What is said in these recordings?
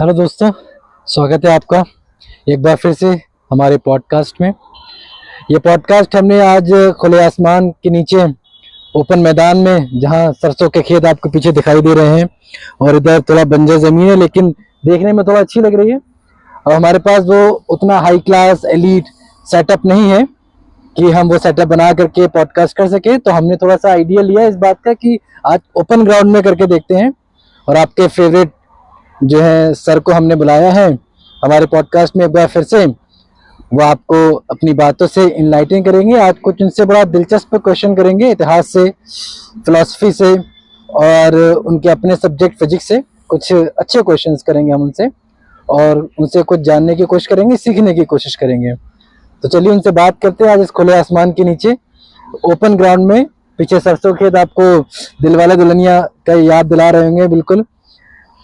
Hello दोस्तों, स्वागत है आपका एक बार फिर से हमारे पॉडकास्ट में। ये पॉडकास्ट हमने आज खुले आसमान के नीचे ओपन मैदान में, जहाँ सरसों के खेत आपको पीछे दिखाई दे रहे हैं और इधर थोड़ा बंजर ज़मीन है लेकिन देखने में थोड़ा अच्छी लग रही है। और हमारे पास वो उतना हाई क्लास एलीट सेटअप नहीं है कि हम वो सेटअप बना करके पॉडकास्ट कर सके, तो हमने थोड़ा सा आइडिया लिया इस बात का कि आज ओपन ग्राउंड में करके देखते हैं। और आपके फेवरेट जो है सर को हमने बुलाया है हमारे पॉडकास्ट में एक बार फिर से। वो आपको अपनी बातों से इनलाइटन करेंगे। आज कुछ उनसे बड़ा दिलचस्प क्वेश्चन करेंगे, इतिहास से, फिलॉसफी से और उनके अपने सब्जेक्ट फिजिक्स से कुछ अच्छे क्वेश्चंस करेंगे हम उनसे, और उनसे कुछ जानने की कोशिश करेंगे, सीखने की कोशिश करेंगे। तो चलिए उनसे बात करते हैं आज इस खुले आसमान के नीचे ओपन ग्राउंड में। पीछे सरसों खेत आपको दिलवाले दुल्हनिया का याद दिला रहे होंगे बिल्कुल।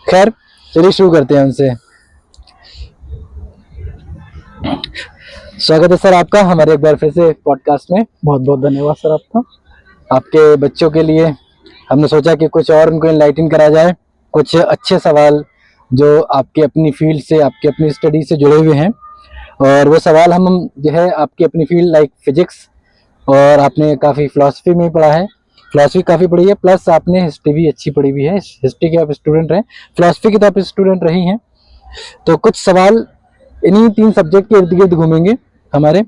खैर चलिए शुरू करते हैं उनसे। स्वागत है सर आपका हमारे एक बार फिर से पॉडकास्ट में। बहुत बहुत धन्यवाद सर आपका। आपके बच्चों के लिए हमने सोचा कि कुछ और उनको इनलाइटन करा जाए, कुछ अच्छे सवाल जो आपके अपनी फील्ड से, आपकी अपनी स्टडी से जुड़े हुए हैं। और वो सवाल हम जो है आपकी अपनी फील्ड लाइक फिजिक्स, और आपने काफ़ी फिलॉसफी में पढ़ा है, फिलॉसफी काफ़ी पढ़ी है, प्लस आपने हिस्ट्री भी अच्छी पढ़ी हुई है। हिस्ट्री के आप स्टूडेंट हैं, फिलॉसफी की तो आप स्टूडेंट रही हैं। तो कुछ सवाल इन्हीं तीन सब्जेक्ट के इर्द गिर्द घूमेंगे हमारे।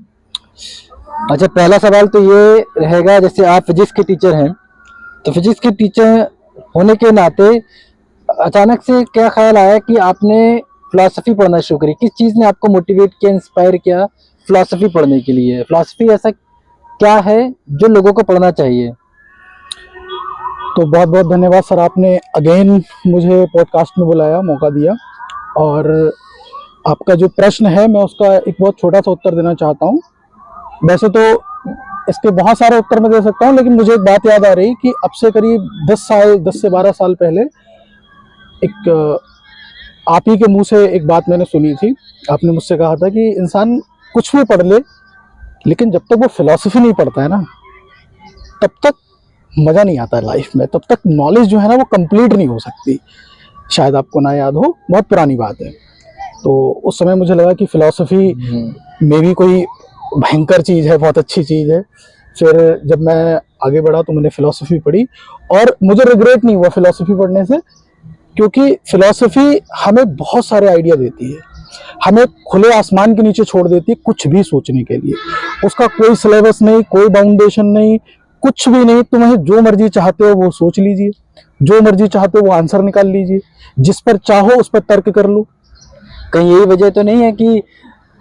अच्छा, पहला सवाल तो ये रहेगा, जैसे आप फिजिक्स के टीचर हैं, तो फिजिक्स के टीचर होने के नाते अचानक से क्या ख्याल आया कि आपने फिलॉसफी पढ़ना शुरू करी? किस चीज़ ने आपको मोटिवेट किया, इंस्पायर किया फिलॉसफी पढ़ने के लिए? फिलॉसफी ऐसा क्या है जो लोगों को पढ़ना चाहिए? तो बहुत बहुत धन्यवाद सर, आपने अगेन मुझे पॉडकास्ट में बुलाया, मौका दिया। और आपका जो प्रश्न है मैं उसका एक बहुत छोटा सा उत्तर देना चाहता हूँ। वैसे तो इसके बहुत सारे उत्तर मैं दे सकता हूँ, लेकिन मुझे एक बात याद आ रही कि अब से करीब 10 से 12 साल पहले एक आप ही के मुंह से एक बात मैंने सुनी थी। आपने मुझसे कहा था कि इंसान कुछ भी पढ़ ले, लेकिन जब तक वो फिलॉसफी नहीं पढ़ता है ना, तब तक मज़ा नहीं आता है लाइफ में, तब तक नॉलेज जो है ना वो कंप्लीट नहीं हो सकती। शायद आपको ना याद हो, बहुत पुरानी बात है। तो उस समय मुझे लगा कि फिलॉसफी में भी कोई भयंकर चीज़ है, बहुत अच्छी चीज़ है। फिर जब मैं आगे बढ़ा तो मैंने फ़िलॉसफी पढ़ी, और मुझे रिग्रेट नहीं हुआ फ़िलॉसफी पढ़ने से, क्योंकि फ़िलॉसफी हमें बहुत सारे आइडिया देती है, हमें खुले आसमान के नीचे छोड़ देती है कुछ भी सोचने के लिए। उसका कोई सिलेबस नहीं, कोई बाउंडेशन नहीं, कुछ भी नहीं। तुम्हें जो मर्जी चाहते हो वो सोच लीजिए, जो मर्जी चाहते हो वो आंसर निकाल लीजिए, जिस पर चाहो उस पर तर्क कर लो। कहीं यही वजह तो नहीं है कि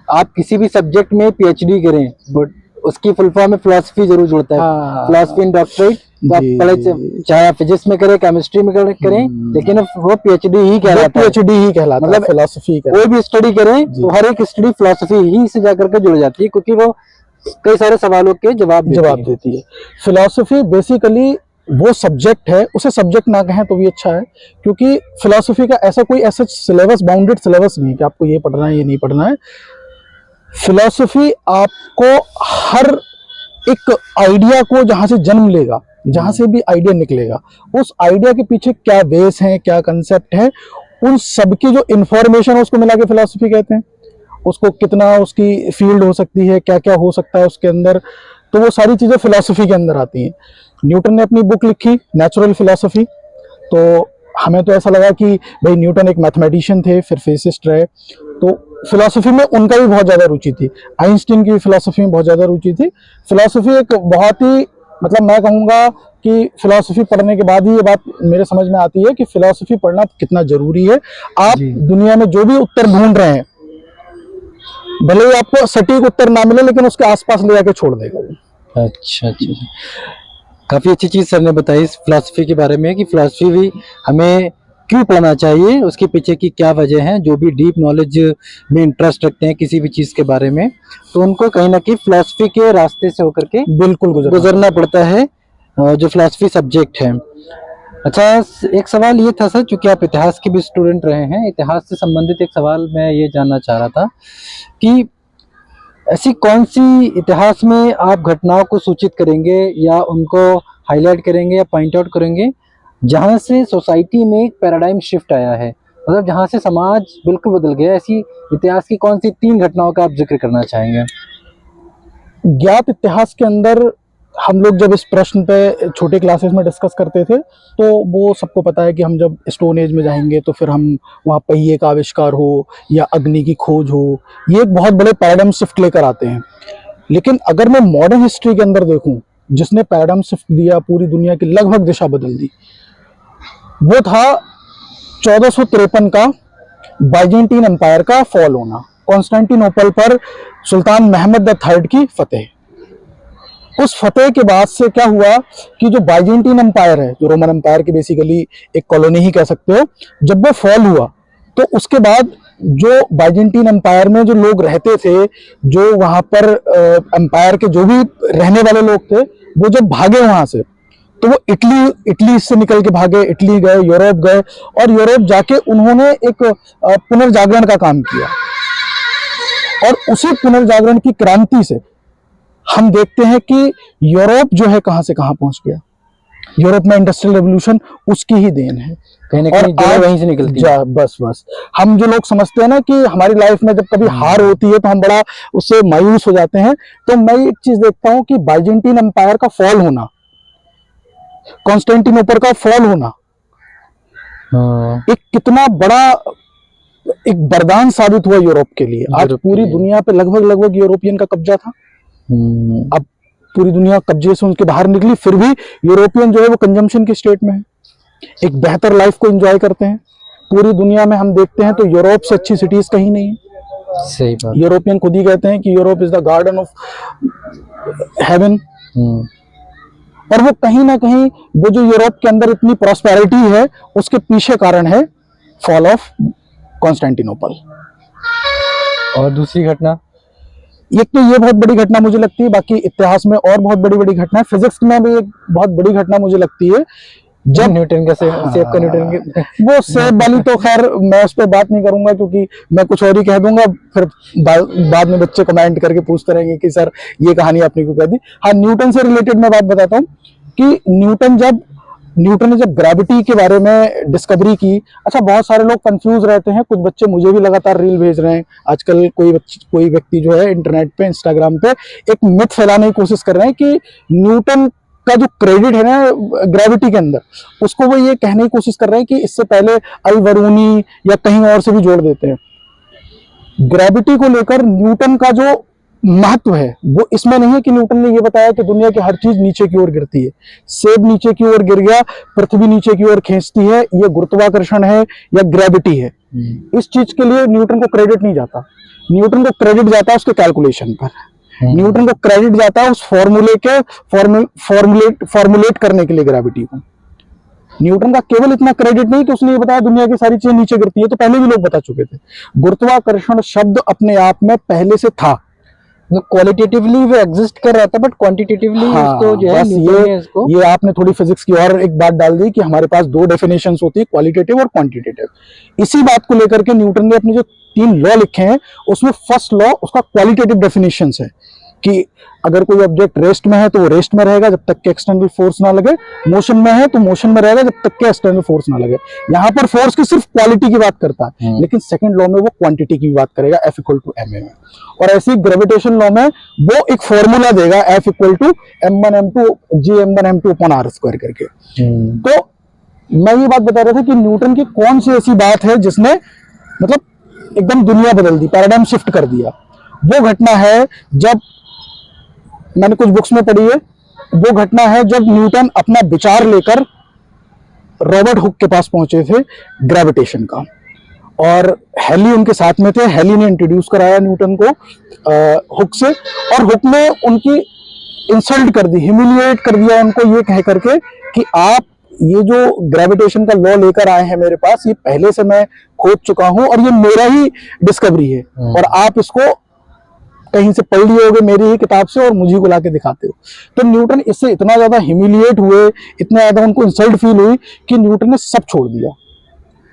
आप किसी भी सब्जेक्ट में पीएचडी करें, बट उसकी फुल फॉर्म में फिलॉसफी जरूर जुड़ता है। फिलॉसफी इन डॉक्टरेट, तो आप पढ़े, चाहे आप फिजिक्स में करें, केमिस्ट्री में करें, लेकिन वो पीएचडी ही कहलाता है। पीएचडी ही कहलाता है, मतलब फिलॉसफी कोई भी स्टडी करें तो हर एक स्टडी फिलॉसफी ही से जाकर के जुड़ जाती है, क्योंकि वो कई सारे सवालों के जवाब देती है। फिलॉसफी बेसिकली वो सब्जेक्ट है, उसे सब्जेक्ट ना कहें तो भी अच्छा है, क्योंकि फिलॉसफी का ऐसा सिलेबस, बाउंडेड सिलेबस नहीं है कि आपको ये पढ़ना है ये नहीं पढ़ना है। फिलॉसफी आपको हर एक आइडिया को, जहाँ से जन्म लेगा, जहाँ से भी आइडिया निकलेगा, उस आइडिया के पीछे क्या बेस है, क्या कंसेप्ट है, उन सबकी जो इंफॉर्मेशन है उसको मिला के फिलॉसफी कहते हैं। उसको कितना, उसकी फील्ड हो सकती है, क्या क्या हो सकता है उसके अंदर, तो वो सारी चीज़ें फिलॉसफी के अंदर आती हैं। न्यूटन ने अपनी बुक लिखी नेचुरल फिलॉसफी, तो हमें तो ऐसा लगा कि भाई न्यूटन एक मैथमेटिशियन थे, फिर फिजिसिस्ट रहे, तो फिलॉसफी में उनका भी बहुत ज़्यादा रुचि थी। आइंस्टीन की फिलॉसफी में बहुत ज़्यादा रुचि थी। फिलॉसफी एक बहुत ही, मतलब मैं कहूँगा कि फिलॉसफी पढ़ने के बाद ही ये बात मेरे समझ में आती है कि फिलॉसफी पढ़ना कितना ज़रूरी है। आप दुनिया में जो भी उत्तर ढूंढ रहे हैं, भले ही आपको सटीक उत्तर ना मिले, लेकिन उसके आसपास ले जाके छोड़ देगा वो। अच्छा, काफ़ी अच्छी चीज़ सर ने बताई इस फिलॉसफी के बारे में कि फिलॉसफी भी हमें क्यों पढ़ना चाहिए, उसके पीछे की क्या वजह है। जो भी डीप नॉलेज में इंटरेस्ट रखते हैं किसी भी चीज़ के बारे में, तो उनको कहीं ना कहीं फिलॉसफी के रास्ते से होकर के बिल्कुल गुजरना पड़ता है, जो फिलॉसफी सब्जेक्ट है। अच्छा, एक सवाल ये था सर, चूंकि आप इतिहास के भी स्टूडेंट रहे हैं, इतिहास से संबंधित एक सवाल मैं ये जानना चाह रहा था कि ऐसी कौन सी इतिहास में आप घटनाओं को सूचित करेंगे या उनको हाईलाइट करेंगे या पॉइंट आउट करेंगे जहाँ से सोसाइटी में एक पैराडाइम शिफ्ट आया है मतलब जहाँ से समाज बिल्कुल बदल गया, ऐसी इतिहास की कौन सी 3 घटनाओं का आप जिक्र करना चाहेंगे? ज्ञात इतिहास के अंदर हम लोग जब इस प्रश्न पे छोटे क्लासेस में डिस्कस करते थे तो वो सबको पता है कि हम जब स्टोन एज में जाएंगे तो फिर हम वहाँ पहिए का आविष्कार हो या अग्नि की खोज हो, ये एक बहुत बड़े पैराडाइम शिफ्ट लेकर आते हैं। लेकिन अगर मैं मॉडर्न हिस्ट्री के अंदर देखूं, जिसने पैराडाइम शिफ्ट दिया, पूरी दुनिया की लगभग दिशा बदल दी, वो था 1453 का बाइजेंटीन एम्पायर का फॉल होना, कॉन्स्टेंटिनोपल पर सुल्तान महमद द थर्ड की फतेह। उस फतेह के बाद से क्या हुआ कि जो बाइजेंटीन एम्पायर है, जो रोमन एम्पायर की बेसिकली एक कॉलोनी ही कह सकते हो, जब वो फॉल हुआ तो उसके बाद जो बाइजेंटीन एम्पायर में जो लोग रहते थे, जो वहां पर एम्पायर के जो भी रहने वाले लोग थे, वो जब भागे वहां से तो वो इटली से निकल के भागे, इटली गए, यूरोप गए, और यूरोप जाके उन्होंने एक पुनर्जागरण का काम किया। और उसी पुनर्जागरण की क्रांति से हम देखते हैं कि यूरोप जो है कहां से कहां पहुंच गया। यूरोप में इंडस्ट्रियल रेवोल्यूशन उसकी ही देन है, कहीं ना कहीं जड़ वहीं से निकलती है। बस हम जो लोग समझते हैं ना कि हमारी लाइफ में जब कभी हार होती है तो हम बड़ा उससे मायूस हो जाते हैं, तो मैं एक चीज देखता हूं कि बाइजेंटीन एम्पायर का फॉल होना, कॉन्स्टेंटिनोपल का फॉल होना, एक कितना बड़ा एक वरदान साबित हुआ यूरोप के लिए। आज पूरी दुनिया पे लगभग यूरोपियन का कब्जा था। अब पूरी दुनिया कब्जे से उनके बाहर निकली, फिर भी यूरोपियन जो है वो कंजम्पशन की स्टेट में है, एक बेहतर लाइफ को एंजॉय करते हैं। पूरी दुनिया में हम देखते हैं तो यूरोप से अच्छी सिटीज कहीं नहीं है। सही बात। यूरोपियन खुद ही कहते हैं कि Europe is the garden of haven. और वो कहीं ना कहीं वो जो यूरोप के अंदर इतनी प्रॉस्पेरिटी है, उसके पीछे कारण है फॉल ऑफ कॉन्स्टेंटिनोपल। और दूसरी घटना, एक तो ये बहुत बड़ी घटना मुझे लगती है, बाकी इतिहास में और बहुत बड़ी बड़ी घटना है। फिजिक्स में भी एक बहुत बड़ी घटना मुझे लगती है, जब न्यूटन का सेब का न्यूटन के वो सेब वाली तो खैर मैं उस पर बात नहीं करूंगा, क्योंकि मैं कुछ और ही कह दूंगा, फिर बाद में बच्चे कमेंट करके पूछते रहेंगे कि सर ये कहानी आपने क्यों कह दी। हाँ, न्यूटन से रिलेटेड मैं बात बताता हूँ कि न्यूटन ने जब ग्रेविटी के बारे में डिस्कवरी की। अच्छा, बहुत सारे लोग कंफ्यूज रहते हैं, कुछ बच्चे मुझे भी लगातार रील भेज रहे हैं आजकल, कोई व्यक्ति जो है इंटरनेट पे, इंस्टाग्राम पे एक मिथ फैलाने की कोशिश कर रहे हैं कि न्यूटन का जो क्रेडिट है ना ग्रेविटी के अंदर, उसको वो ये कहने की कोशिश कर रहे हैं कि इससे पहले अल-बरूनी या कहीं और से भी जोड़ देते हैं। ग्रेविटी को लेकर न्यूटन का जो महत्व है वो इसमें नहीं है कि न्यूटन ने ये बताया कि दुनिया की हर चीज नीचे की ओर गिरती है, सेब नीचे की ओर गिर गया, पृथ्वी नीचे की ओर खींचती है, ये गुरुत्वाकर्षण है या ग्रेविटी है। इस चीज के लिए न्यूटन को क्रेडिट नहीं जाता। न्यूटन को क्रेडिट जाता है उसके कैलकुलेशन पर। न्यूटन को क्रेडिट जाता है उस फॉर्मूले के फॉर्मुलेट करने के लिए ग्रेविटी को। न्यूटन का केवल इतना क्रेडिट नहीं कि उसने ये बताया दुनिया की सारी चीजें नीचे गिरती है, तो पहले भी लोग बता चुके थे। गुरुत्वाकर्षण शब्द अपने आप में पहले से था, क्वालिटेटिवली वो एग्जिस्ट कर रहा था, बट क्वांटिटेटिवली इसको जो है ये आपने थोड़ी फिजिक्स की और एक बात डाल दी कि हमारे पास 2 डेफिनेशंस होती है, क्वालिटेटिव और क्वांटिटेटिव। इसी बात को लेकर के न्यूटन ने अपने जो 3 लॉ लिखे हैं, उसमें फर्स्ट लॉ उसका क्वालिटेटिव डेफिनेशन है कि अगर कोई ऑब्जेक्ट रेस्ट में है तो वो रेस्ट में रहेगा जब तक के एक्सटर्नल फोर्स ना लगे, मोशन में है तो मोशन में रहेगा जब तक के एक्सटर्नल फोर्स ना लगे। यहाँ पर फोर्स की सिर्फ क्वालिटी की बात करता है, लेकिन सेकंड लॉ में वो क्वांटिटी की बात करेगा, F = ma में। और ऐसी ग्रेविटेशन लॉ में वो एक फॉर्मूला देगा F = m1m2 g m1m2/r² करके। तो मैं ये बात बता रहा था कि न्यूटन की कौन सी ऐसी बात है जिसने मतलब एकदम दुनिया बदल दी, पैराडाइम शिफ्ट कर दिया। वो घटना है, जब मैंने कुछ बुक्स में पढ़ी है, वो घटना है जब न्यूटन अपना विचार लेकर रॉबर्ट हुक के पास पहुंचे थे ग्रेविटेशन का, और हेली उनके साथ में थे। हेली ने इंट्रोड्यूस कराया न्यूटन को हुक से, और हुक ने उनकी इंसल्ट कर दी, ह्यूमिलिएट कर दिया उनको, ये कह करके कि आप ये जो ग्रेविटेशन का लॉ लेकर आए हैं मेरे पास, ये पहले से मैं खोज चुका हूं और ये मेरा ही डिस्कवरी है, और आप इसको कहीं से पढ़ लिए होगे मेरी ही किताब से और मुझे को लाके दिखाते हो। तो न्यूटन इससे इतना ज्यादा ह्यूमिलिएट हुए, इतना ज्यादा उनको इंसल्ट फील हुई कि न्यूटन ने सब छोड़ दिया।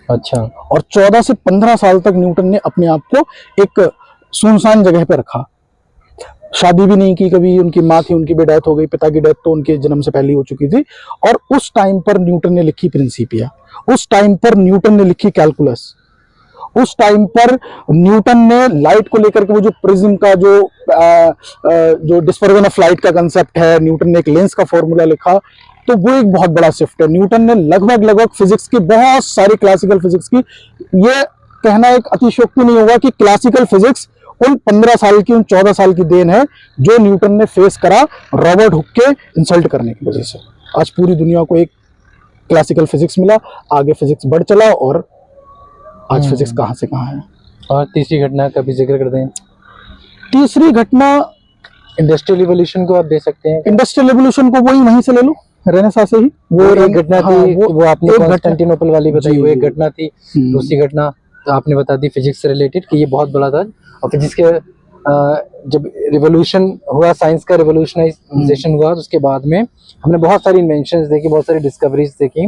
अच्छा। और 14 से 15 साल तक न्यूटन ने अपने आप को एक सुनसान जगह पे रखा, शादी भी नहीं की कभी। उनकी माँ थी, उनकी भी डेथ हो गई, पिता की डेथ तो उनके जन्म से पहले हो चुकी थी। और उस टाइम पर न्यूटन ने लिखी प्रिंसिपिया, उस टाइम पर न्यूटन ने लिखी कैलकुलस, उस टाइम पर न्यूटन ने लाइट को लेकर के वो जो प्रिज्म का जो डिस्पर्जन ऑफ लाइट का कंसेप्ट है, न्यूटन ने एक लेंस का फॉर्मूला लिखा, तो वो एक बहुत बड़ा शिफ्ट है। न्यूटन ने लगभग फिजिक्स की, बहुत सारी क्लासिकल फिजिक्स की, ये कहना एक अतिशयोक्ति नहीं होगा कि क्लासिकल फिजिक्स उन 15 साल की, उन 14 साल की देन है जो न्यूटन ने फेस करा रॉबर्ट हुक के इंसल्ट करने की वजह से। आज पूरी दुनिया को एक क्लासिकल फिजिक्स मिला, आगे फिजिक्स बढ़ चला और आज फिजिक्स कहाँ से कहाँ है। और तीसरी घटना का भी जिक्र कर दें। तीसरी घटना इंडस्ट्रियल रिवॉल्यूशन को आप दे सकते हैं। इंडस्ट्रियल रेवोल्यूशन को वही वहीं से ले लो, रेनेसां से ही। वो एक घटना थी, वो आपने एक कॉन्स्टेंटिनोपल वाली बताई, वो एक जी। घटना थी। दूसरी घटना तो आपने बता दी फिजिक्स से रिलेटेड कि ये बहुत बड़ा था। और फिजिक्स के जब रिवॉल्यूशन हुआ, साइंस का रिवॉल्यूशनाइजेशन हुआ, तो उसके बाद में हमने बहुत सारी इन्वेंशंस देखी, बहुत सारी डिस्कवरीज देखी।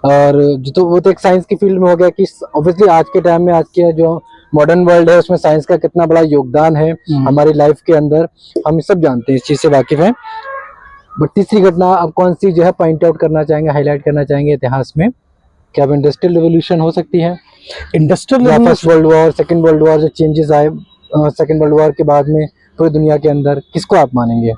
और जो तो वो तो एक साइंस की फील्ड में हो गया कि ऑब्वियसली आज के टाइम में, आज के जो मॉडर्न वर्ल्ड है, उसमें साइंस का कितना बड़ा योगदान है हमारी लाइफ के अंदर, हम सब जानते हैं, इस चीज से वाकिफ हैं। बट तीसरी घटना अब कौन सी जो है पॉइंट आउट करना चाहेंगे, हाईलाइट करना चाहेंगे इतिहास में? क्या अब इंडस्ट्रियल रिवॉल्यूशन हो सकती है? Industrial first world war, second world war, जो चेंजेस आए सेकंड वर्ल्ड वॉर के बाद में पूरी दुनिया के अंदर, किसको आप मानेंगे?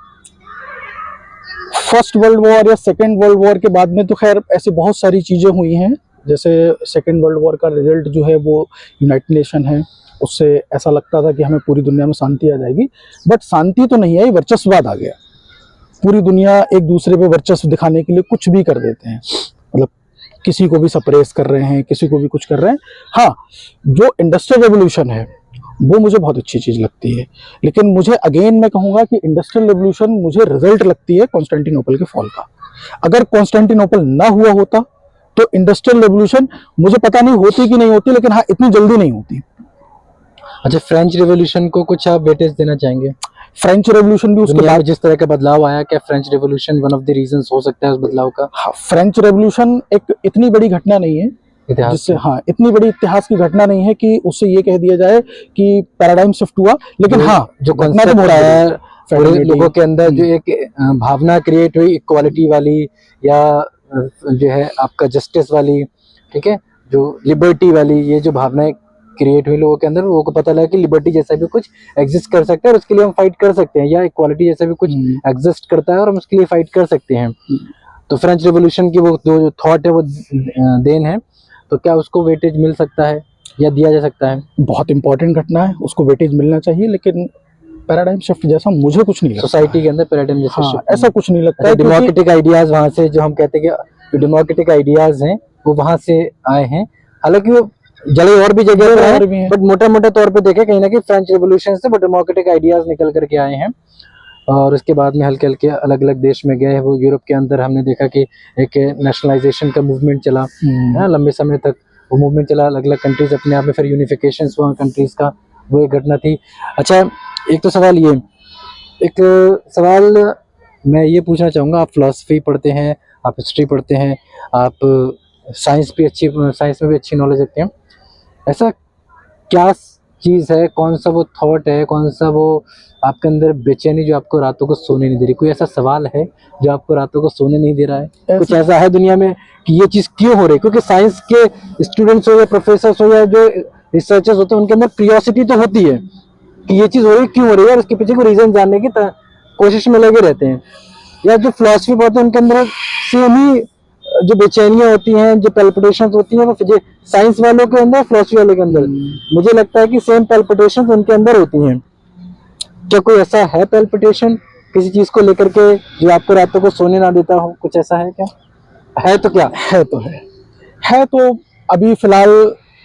फर्स्ट वर्ल्ड वॉर या सेकेंड वर्ल्ड वॉर के बाद में तो खैर ऐसी बहुत सारी चीजें हुई हैं। जैसे सेकेंड वर्ल्ड वॉर का रिजल्ट जो है वो यूनाइटेड नेशन है, उससे ऐसा लगता था कि हमें पूरी दुनिया में शांति आ जाएगी, बट शांति तो नहीं आई, वर्चस्ववाद आ गया। पूरी दुनिया एक दूसरे पे वर्चस्व दिखाने के लिए कुछ भी कर देते हैं, मतलब किसी को भी सप्रेस कर रहे हैं, किसी को भी कुछ कर रहे हैं। हाँ, जो इंडस्ट्रियल रेवोल्यूशन है वो मुझे बहुत अच्छी चीज लगती है, लेकिन मुझे अगेन मैं कहूंगा कि इंडस्ट्रियल रेवोल्यूशन मुझे रिजल्ट लगती है कॉन्स्टेंटिनोपल के फॉल का। अगर कॉन्स्टेंटिनोपल ना हुआ होता तो इंडस्ट्रियल रेवोल्यूशन मुझे पता नहीं होती कि नहीं होती, लेकिन हाँ इतनी जल्दी नहीं होती। अच्छा, फ्रेंच रेवोल्यूशन को कुछ आप वेटेज देना चाहेंगे? फ्रेंच रेवोल्यूशन भी उसके दुनिया में बाद, जिस तरह का बदलाव आया, क्या French revolution one of the reasons हो सकता है उस बदलाव का? हाँ, फ्रेंच रेवोल्यूशन एक इतनी बड़ी घटना नहीं है इतिहास जिससे, हाँ इतनी बड़ी इतिहास की घटना नहीं है कि उससे ये कह दिया जाए कि पैराडाइम शिफ्ट हुआ, लेकिन हाँ जो घटना तो कॉन्सेप्ट बहुत आया बड़ी है। पूरे Fraternity, लोगों के अंदर, जो एक भावना क्रिएट हुई इक्वालिटी वाली, या जो है आपका जस्टिस वाली, ठीक है, जो लिबर्टी वाली, ये जो भावनाएं क्रिएट हुई लोगों के अंदर, लोगों को पता लगा कि लिबर्टी जैसा भी कुछ एग्जिस्ट कर सकता है और उसके लिए हम फाइट कर सकते हैं, या इक्वालिटी जैसा भी कुछ एग्जिस्ट करता है और हम उसके लिए फाइट कर सकते हैं। तो फ्रेंच रेवोल्यूशन की वो जो थॉट है वो देन है, तो क्या उसको वेटेज मिल सकता है या दिया जा सकता है? बहुत इंपॉर्टेंट घटना है, उसको वेटेज मिलना चाहिए, लेकिन पैराडाइम शिफ्ट जैसा मुझे कुछ नहीं लगता। सोसाइटी के अंदर पैराडाइम जैसे हाँ, shift ऐसा कुछ नहीं लगता है, क्योंकि डेमोक्रेटिक आइडियाज वहां से, जो हम कहते हैं कि जो डेमोक्रेटिक आइडियाज हैं वो वहां से आए हैं। हालांकि वो जले और भी जगह पर और भी है, हैं। बट मोटा मोटा तौर पे देखें कहीं ना कहीं फ्रेंच रेवोल्यूशन से वो डेमोक्रेटिक आइडियाज निकल करके आए हैं। और उसके बाद में हल्के हल्के अलग अलग देश में गए। वो यूरोप के अंदर हमने देखा कि एक नेशनलाइजेशन का मूवमेंट चला है, लंबे समय तक वो मूवमेंट चला, अलग अलग कंट्रीज अपने आप में, फिर यूनिफिकेशन हुआ कंट्रीज का, वो एक घटना थी। अच्छा, एक तो सवाल ये, एक सवाल मैं ये पूछना चाहूँगा, आप फिलॉसफी पढ़ते हैं, आप हिस्ट्री पढ़ते हैं, आप साइंस में भी अच्छी नॉलेज रखते हैं, ऐसा क्या चीज़ है, कौन सा वो थॉट है, कौन सा वो आपके अंदर बेचैनी जो आपको रातों को सोने नहीं दे रही? कोई ऐसा सवाल है जो आपको रातों को सोने नहीं दे रहा है? कुछ ऐसा है दुनिया में कि ये चीज़ क्यों हो रही है? क्योंकि साइंस के स्टूडेंट्स हो या प्रोफेसर्स हो या जो रिसर्चर्स होते हैं, उनके अंदर क्यूरियोसिटी तो होती है कि ये चीज़ हो रही है, क्यों हो रही है, और उसके पीछे कोई रीज़न जानने की कोशिश में लगे रहते हैं। या जो फिलॉसफी पढ़ते हैं उनके अंदर सेम ही जो बेचैनियां होती हैं, जो पैल्पिटेशंस होती हैं, वो साइंस वालों के अंदर, फिलॉसफी वालों के अंदर मुझे लगता है कि सेम पैल्पिटेशंस उनके अंदर होती हैं। क्या कोई ऐसा है पैल्पिटेशन किसी चीज को लेकर के जो आपको रातों को सोने ना देता हो? कुछ ऐसा है क्या? है तो क्या है तो अभी फिलहाल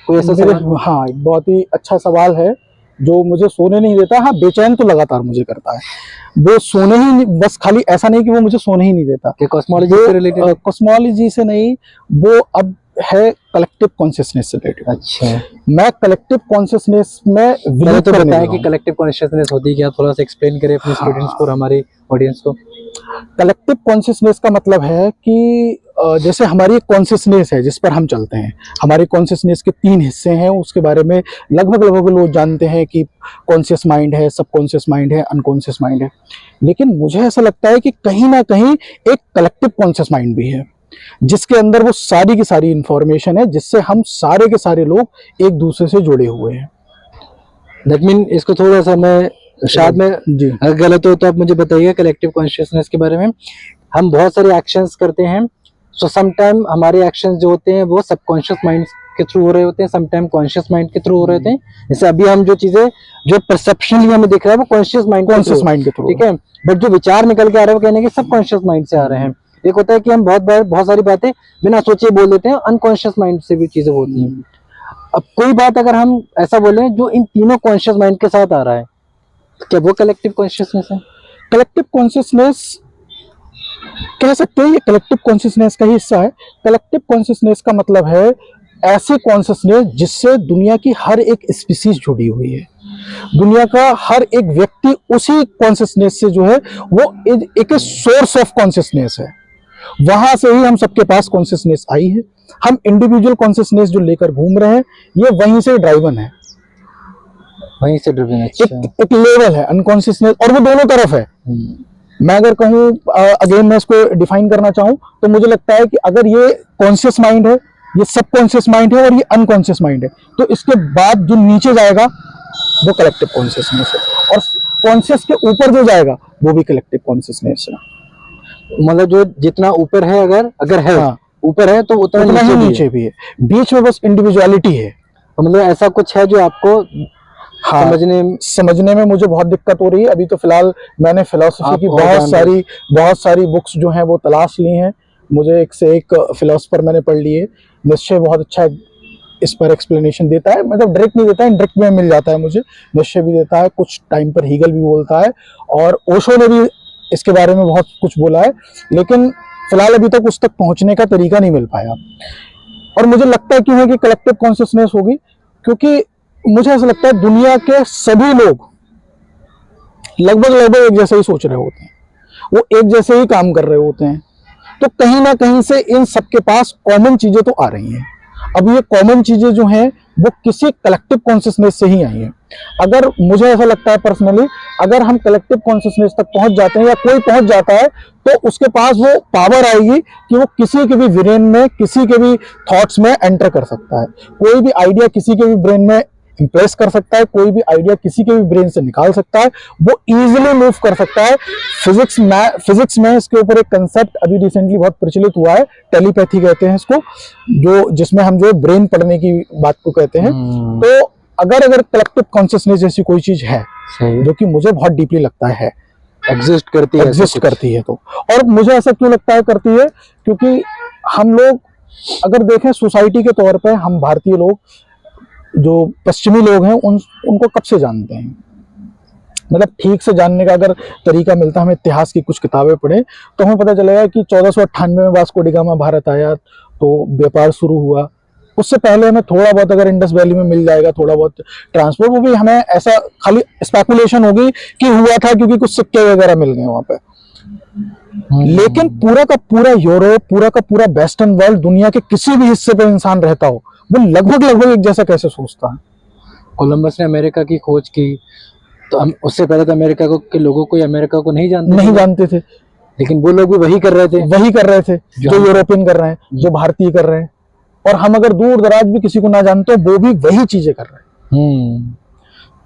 कोई ऐसा सवाल? हाँ, एक बहुत ही अच्छा सवाल है जो मुझे सोने नहीं देता। हाँ, बेचैन तो लगातार मुझे करता है, वो सोने ही नहीं, बस खाली ऐसा नहीं कि वो मुझे सोने ही नहीं देता। कॉस्मोलॉजी से रिलेटेड? कॉस्मोलॉजी से नहीं, वो अब है कलेक्टिव कॉन्शियसनेस से रिलेटेड। अच्छा, मैं कलेक्टिव कॉन्शियसनेस में पहले तो बताएं कि कलेक्टिव कॉन्शियसनेस होती है क्या, थोड़ा सा एक्सप्लेन करें अपने स्टूडेंट्स को और हमारे ऑडियंस को। कलेक्टिव कॉन्शियसनेस का मतलब है कि जैसे हमारी एक कॉन्शियसनेस है जिस पर हम चलते हैं, हमारी कॉन्शियसनेस के 3 हिस्से हैं, उसके बारे में लगभग लोग जानते हैं कि कॉन्शियस माइंड है, सबकॉन्शियस माइंड है, अनकॉन्शियस माइंड है। लेकिन मुझे ऐसा लगता है कि कहीं ना कहीं एक कलेक्टिव कॉन्शियस माइंड भी है। जिसके अंदर वो सारी की सारी इंफॉर्मेशन है, जिससे हम सारे के सारे लोग एक दूसरे से जुड़े हुए हैं। दैट मीन इसको थोड़ा सा मैं शायद मैं जी अगर गलत हो तो आप मुझे बताइए कलेक्टिव कॉन्शियसनेस के बारे में। हम बहुत सारे एक्शंस करते हैं, सो समटाइम हमारे एक्शंस जो होते हैं वो सबकॉन्शियस माइंड के थ्रू हो रहे होते हैं, समटाइम कॉन्शियस माइंड के थ्रू हो रहे होते हैं। जैसे अभी हम जो चीजें जो परसेप्शनली हमें दिख रहा है वो कॉन्शियस माइंड के थ्रू, ठीक है, बट जो विचार निकल के आ रहे हैं वो कहने के सबकॉन्शियस माइंड से आ रहे हैं। एक होता है कि हम बहुत सारी बातें बिना सोचे बोल देते हैं, अनकॉन्शियस माइंड से भी चीजें होती हैं। अब कोई बात अगर हम ऐसा बोले जो इन तीनों कॉन्शियस माइंड के साथ आ रहा है, तो क्या वो कलेक्टिव कॉन्शियसनेस है? कलेक्टिव कॉन्शियसनेस कह सकते हैं, ये कलेक्टिव कॉन्शियसनेस का ही हिस्सा है। कलेक्टिव कॉन्शियसनेस का मतलब है ऐसे कॉन्शियसनेस जिससे दुनिया की हर एक स्पीसीज जुड़ी हुई है। दुनिया का हर एक व्यक्ति उसी कॉन्शियसनेस से जो है वो एक सोर्स ऑफ कॉन्शियसनेस है, वहां से ही हम सबके पास कॉन्शियसनेस आई है। हम इंडिविजुअल कॉन्शियसनेस जो लेकर घूम रहे हैं ये वहीं से ड्राइवन है, वहीं से ड्रिवन। एक लेवल है अनकॉन्शियसनेस, और वो दोनों तरफ है। मैं अगर कहूँ अगेन मैं इसको डिफाइन करना चाहूँ तो मुझे लगता है कि अगर ये कॉन्शियस माइंड है, ये सबकॉन्शियस माइंड है और ये अनकॉन्शियस माइंड है, तो इसके बाद जो नीचे जाएगा वो कलेक्टिव कॉन्शियसनेस है, और कॉन्शियस के ऊपर जो जाएगा वो भी कलेक्टिव कॉन्शियसनेस है। मतलब जो जितना ऊपर है अगर है, हाँ, ऊपर है तो उतना ही नीचे भी है, बीच में बस इंडिविजुअलिटी है। तो मतलब ऐसा कुछ है जो आपको हाँ, समझने में मुझे बहुत दिक्कत हो रही है। अभी तो फिलहाल मैंने फिलोसफी की बहुत सारी बुक्स जो हैं वो तलाश ली हैं। मुझे एक से एक फिलोसफर मैंने पढ़ लिए। निश्चय बहुत अच्छा इस पर एक्सप्लेनेशन देता है, मतलब डायरेक्ट नहीं देता है, इनडायरेक्ट में मिल जाता है मुझे। निश्चय भी देता है, कुछ टाइम पर हीगल भी बोलता है, और ओशो ने भी इसके बारे में बहुत कुछ बोला है, लेकिन फिलहाल अभी तक उस तक पहुंचने का तरीका नहीं मिल पाया। और मुझे लगता है क्यों है कि कलेक्टिव कॉन्शियसनेस होगी, क्योंकि मुझे ऐसा लगता है दुनिया के सभी लोग लगभग एक जैसे ही सोच रहे होते हैं, वो एक जैसे ही काम कर रहे होते हैं, तो कहीं ना कहीं से इन सबके पास कॉमन चीजें तो आ रही हैं। अब ये कॉमन चीजें जो हैं वो किसी कलेक्टिव कॉन्शियसनेस से ही आई हैं। अगर मुझे ऐसा लगता है पर्सनली, अगर हम कलेक्टिव कॉन्शियसनेस तक पहुंच जाते हैं या कोई पहुंच जाता है, तो उसके पास वो पावर आएगी कि वो किसी के भी ब्रेन में, किसी के भी थॉट्स में एंटर कर सकता है। कोई भी आइडिया किसी के भी ब्रेन में इंप्रेस कर सकता है, कोई भी आइडिया किसी के भी ब्रेन से निकाल सकता है, वो इजीली मूव कर सकता है। फिजिक्स में इसके ऊपर एक कंसेप्ट अभी रिसेंटली बहुत प्रचलित हुआ है, टेलीपैथी कहते हैं इसको, जो जिसमें हम जो ब्रेन पढ़ने की बात को कहते हैं। तो अगर कलेक्टिव कॉन्शियसनेस जैसी कोई चीज है जो कि मुझे बहुत डीपली लगता है एग्जिस्ट करती है तो, और मुझे ऐसा क्यों लगता है करती है, क्योंकि हम लोग अगर देखें सोसाइटी के तौर पे, हम भारतीय लोग जो पश्चिमी लोग हैं उनको कब से जानते हैं, मतलब ठीक से जानने का अगर तरीका मिलता है, हमें इतिहास की कुछ किताबें पढ़े तो हमें पता चलेगा कि 1498 में वास्को डी गामा भारत आया तो व्यापार शुरू हुआ। उससे पहले हमें थोड़ा बहुत अगर इंडस वैली में मिल जाएगा थोड़ा बहुत ट्रांसपोर्ट, वो भी हमें ऐसा खाली स्पेकुलेशन होगी कि हुआ था क्योंकि कुछ सिक्के वगैरह मिल गए वहां पे। लेकिन पूरा का पूरा यूरोप, पूरा का पूरा वेस्टर्न वर्ल्ड, दुनिया के किसी भी हिस्से पे इंसान रहता हो, वो लगभग एक जैसा कैसे सोचता है। कोलंबस ने अमेरिका की खोज की तो हम उससे पहले तो अमेरिका के लोगों को अमेरिका को नहीं जानते थे, लेकिन वो लोग भी वही कर रहे थे जो यूरोपियन कर रहे हैं, जो भारतीय कर रहे हैं। और हम अगर दूर दराज भी किसी को ना जानते वो भी वही चीजें कर रहे हैं।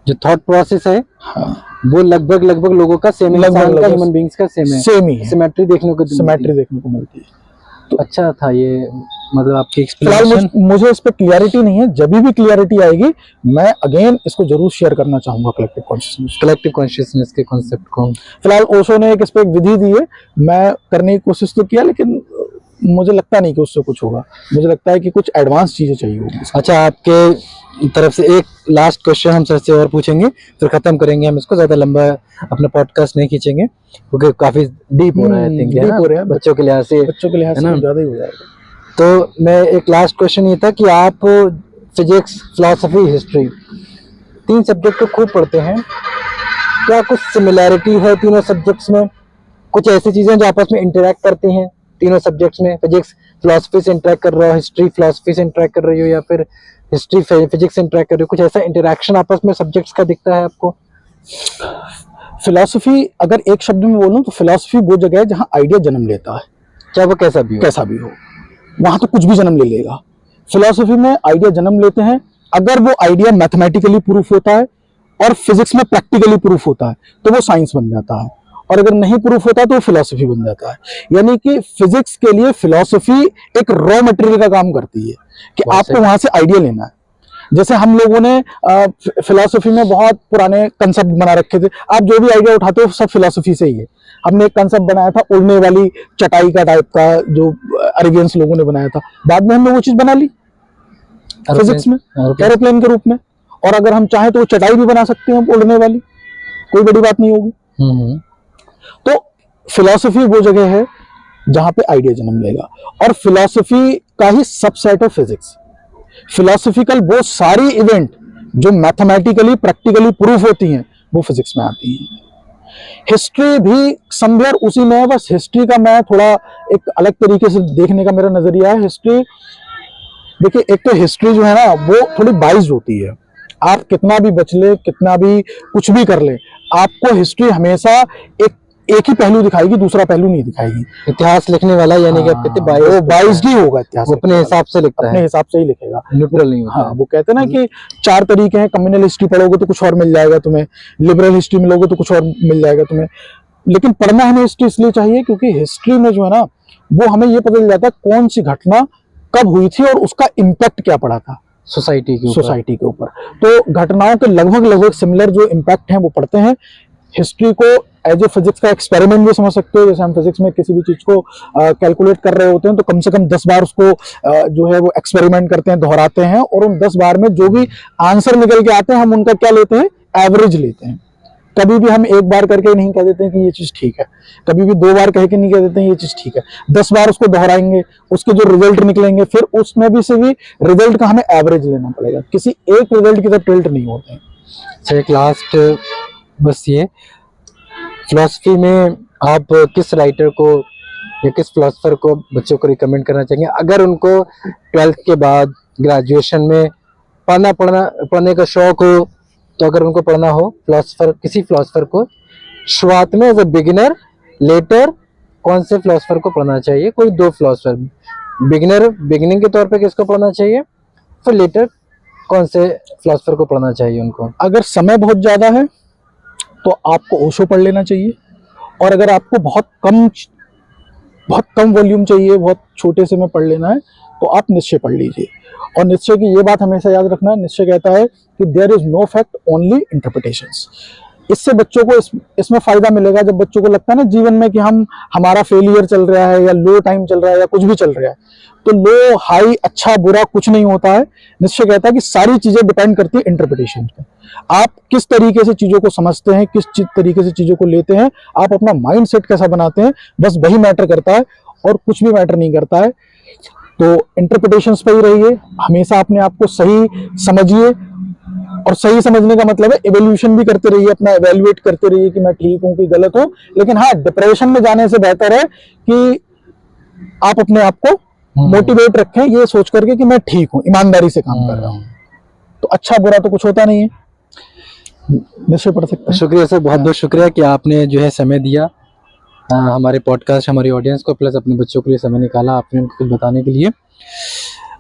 जो थॉट प्रोसेस है, हाँ, वो लगभग लोगों का सेम, ह्यूमन बीइंग्स का सेम ही है। सिमेट्री देखने को मिलती है। तो अच्छा था ये, मतलब आपकी एक्सप्लेनेशन। मुझे इस पे क्लियरिटी नहीं है, जब भी क्लियरिटी आएगी मैं अगेन इसको जरूर शेयर करना चाहूंगा कलेक्टिव कॉन्शियसनेस के कॉन्सेप्ट को। फिलहाल ओशो ने इस पे एक विधि दी है, मैं करने की कोशिश तो किया, लेकिन मुझे लगता नहीं कि उससे कुछ होगा। मुझे लगता है कि कुछ एडवांस चीजें चाहिए होगी। अच्छा, आपके तरफ से एक लास्ट क्वेश्चन हम सर से और पूछेंगे, फिर खत्म करेंगे हम इसको, ज्यादा लंबा अपना पॉडकास्ट नहीं खींचेंगे क्योंकि काफी डीप हो रहा है। डीप हो रहा है बच्चों के लिहाज से ज्यादा ही हो जाएगा। तो मैं एक लास्ट क्वेश्चन ये था कि आप फिजिक्स, फिलॉसफी, हिस्ट्री, 3 सब्जेक्ट को खूब पढ़ते हैं, क्या कुछ सिमिलैरिटी है तीनों सब्जेक्ट्स में? कुछ ऐसी चीजें जो आपस में इंटरेक्ट करती हैं तीनों सब्जेक्ट्स में? फिजिक्स फिलॉसफी से इंटरेक्ट कर रहा हो, हिस्ट्री फिलॉसफी से इंटरेक्ट कर रही हो, या फिर हिस्ट्री फिजिक्स से इंटरेक्ट कर रही हो, कुछ ऐसा इंटरेक्शन आपस में सब्जेक्ट्स का दिखता है आपको? फिलॉसफी अगर एक शब्द में बोलूं तो फिलॉसफी वो जगह है जहां आइडिया जन्म लेता है। चाहे वो कैसा भी हो। कैसा भी हो, वहां तो कुछ भी जन्म ले लेगा। फिलॉसफी में आइडिया जन्म लेते हैं, अगर वो आइडिया मैथमेटिकली प्रूफ होता है और फिजिक्स में प्रैक्टिकली प्रूफ होता है तो वो साइंस बन जाता है, और अगर नहीं प्रूफ होता तो वो फिलॉसफी बन जाता है। यानी कि फिजिक्स के लिए फिलॉसफी एक रॉ मटेरियल का काम करती है कि आपको वहां से आइडिया लेना है। जैसे हम लोगों ने फिलॉसफी में बहुत पुराने कंसेप्ट बना रखे थे, आप जो भी आइडिया उठाते हो सब फिलॉसफी से ही है। हमने एक कंसेप्ट बनाया था उड़ने वाली चटाई का टाइप का, जो अरेबियंस लोगों ने बनाया था, बाद में हमने वो चीज बना ली फिजिक्स में एरोप्लेन के रूप में, और अगर हम चाहें तो वो चटाई भी बना सकते हैं उड़ने वाली, कोई बड़ी बात नहीं होगी। तो फिलॉसफी वो जगह है जहां पे आइडिया जन्म लेगा, और फिलॉसफी का ही सबसेट है फिजिक्स। फिलॉसफिकल वो सारी इवेंट जो मैथमेटिकली प्रैक्टिकली प्रूफ होती हैं वो फिजिक्स में आती हैं। हिस्ट्री भी समवेयर उसी में है, बस हिस्ट्री का मैं थोड़ा एक अलग तरीके से देखने का मेरा नजरिया है। हिस्ट्री देखिए, एक तो हिस्ट्री जो है ना वो थोड़ी बाइज्ड होती है। आप कितना भी बच ले, कितना भी कुछ भी कर ले, आपको हिस्ट्री हमेशा एक ही पहलू दिखाएगी, दूसरा पहलू नहीं दिखाएगी। इतिहास लिखने वाला यानी कि आप कहते वो बाइज्ड ही होगा इतिहास, अपने हिसाब से लिखता है, अपने हिसाब से ही लिखेगा, न्यूट्रल नहीं होता। हाँ, वो कहते हैं ना कि 4 तरीके हैं, कम्युनल हिस्ट्री पढ़ोगे तो कुछ और मिल जाएगा तुम्हें, लिबरल हिस्ट्री मिलोगे तो कुछ और मिल जाएगा तुम्हें। लेकिन पढ़ना हमें हिस्ट्री इसलिए चाहिए क्योंकि हिस्ट्री में जो है ना वो हमें ये पता चल जाता है कौन सी घटना कब हुई थी और उसका इम्पैक्ट क्या पड़ा था सोसाइटी के ऊपर। तो घटनाओं के लगभग सिमिलर जो इम्पैक्ट हैं वो पढ़ते हैं। हिस्ट्री को एज ए फिजिक्स का एक्सपेरिमेंट भी समझ सकते हो। जैसे हम फिजिक्स में किसी भी चीज को कैलकुलेट कर रहे होते हैं तो कम से कम 10 बार उसको जो है वो एक्सपेरिमेंट करते हैं, दोहराते हैं, और उन 10 बार में जो भी आंसर निकल के आते हैं हम उनका क्या लेते हैं, एवरेज लेते हैं। कभी भी हम एक बार करके नहीं कह देते हैं कि ये चीज ठीक है, कभी भी 2 बार कह के नहीं कह देते हैं ये चीज ठीक है। 10 बार उसको दोहराएंगे, उसके जो रिजल्ट निकलेंगे फिर उसमें भी से भी रिजल्ट का हमें एवरेज लेना पड़ेगा, किसी एक रिजल्ट की तरफ टिल्ट नहीं होते हैं। अच्छा, एक लास्ट बस ये, फिलॉसफी में आप किस राइटर को या किस फिलोसोफर को बच्चों को रिकमेंड करना चाहेंगे अगर उनको 12th के बाद ग्रेजुएशन में पढ़ने का शौक हो? तो अगर उनको पढ़ना हो किसी फिलोसोफर को शुरुआत में एज ए बिगिनर, लेटर कौन से फिलोसोफर को पढ़ना चाहिए? कोई 2 फिलोसोफर, बिगिनिंग के तौर पे किसको पढ़ना चाहिए, फिर लेटर कौन से फिलोसोफर को पढ़ना चाहिए उनको? अगर समय बहुत ज्यादा है तो आपको ओशो पढ़ लेना चाहिए, और अगर आपको बहुत कम वॉल्यूम चाहिए, बहुत छोटे से में पढ़ लेना है, तो आप निश्चय पढ़ लीजिए। और निश्चय की ये बात हमेशा याद रखना, निश्चय कहता है कि there is no fact only interpretations. इससे बच्चों को इसमें फायदा मिलेगा जब बच्चों को लगता है ना जीवन में कि हमारा फेलियर चल रहा है या लो टाइम चल रहा है या कुछ भी चल रहा है, तो लो हाई अच्छा बुरा कुछ नहीं होता है। निश्चय कहता है कि सारी चीजें डिपेंड करती है इंटरप्रिटेशन पे। आप किस तरीके से चीजों को समझते हैं, किस तरीके से चीजों को लेते हैं, आप अपना माइंड सेट कैसा बनाते हैं, बस वही मैटर करता है और कुछ भी मैटर नहीं करता है। तो इंटरप्रिटेशंस पे ही रहिए, हमेशा अपने आप को सही समझिए, और सही समझने का मतलब है इवोल्यूशन भी करते रहिए, अपना इवेल्युएट करते रहिए कि मैं ठीक हूं कि गलत हूं। लेकिन हाँ, डिप्रेशन में जाने से बेहतर है कि आप अपने आप को मोटिवेट रखें ये सोच करके कि मैं ठीक हूं, ईमानदारी से काम कर रहा हूं, तो अच्छा बुरा तो कुछ होता नहीं है। निश्चय पढ़ सकते हैं। शुक्रिया सर, बहुत बहुत शुक्रिया कि आपने जो है समय दिया हमारे पॉडकास्ट, हमारी ऑडियंस को, प्लस अपने बच्चों के लिए समय निकाला आपने उनको कुछ बताने के लिए।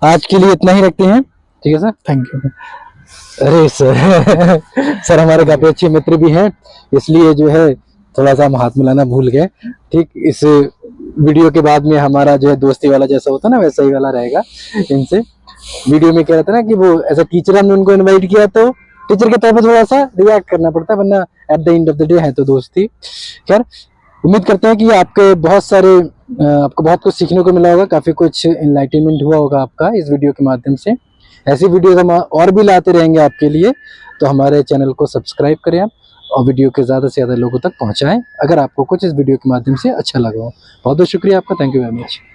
आज के लिए इतना ही रखते हैं, ठीक है सर? Thank you. अरे सर सर हमारे काफी अच्छे मित्र भी हैं, इसलिए जो है थोड़ा सा हम हाथ मिलाना भूल गए। ठीक, इस वीडियो के बाद में हमारा जो है दोस्ती वाला जैसा होता है ना वैसा ही वाला रहेगा इनसे। वीडियो में कह रहा था ना कि वो एज ए टीचर हमने उनको इनवाइट किया तो टीचर के तौर पर थोड़ा सा रिएक्ट करना पड़ता है, वरना at the end of the day है तो दोस्ती। खैर, उम्मीद करते हैं कि आपको बहुत कुछ सीखने को मिला होगा, काफी कुछ इनलाइटनमेंट हुआ होगा आपका इस वीडियो के माध्यम से। ऐसी वीडियोस हम और भी लाते रहेंगे आपके लिए, तो हमारे चैनल को सब्सक्राइब करें आप और वीडियो के ज़्यादा से ज़्यादा लोगों तक पहुंचाएं अगर आपको कुछ इस वीडियो के माध्यम से अच्छा लगा हो। बहुत बहुत शुक्रिया आपका, थैंक यू वेरी मच।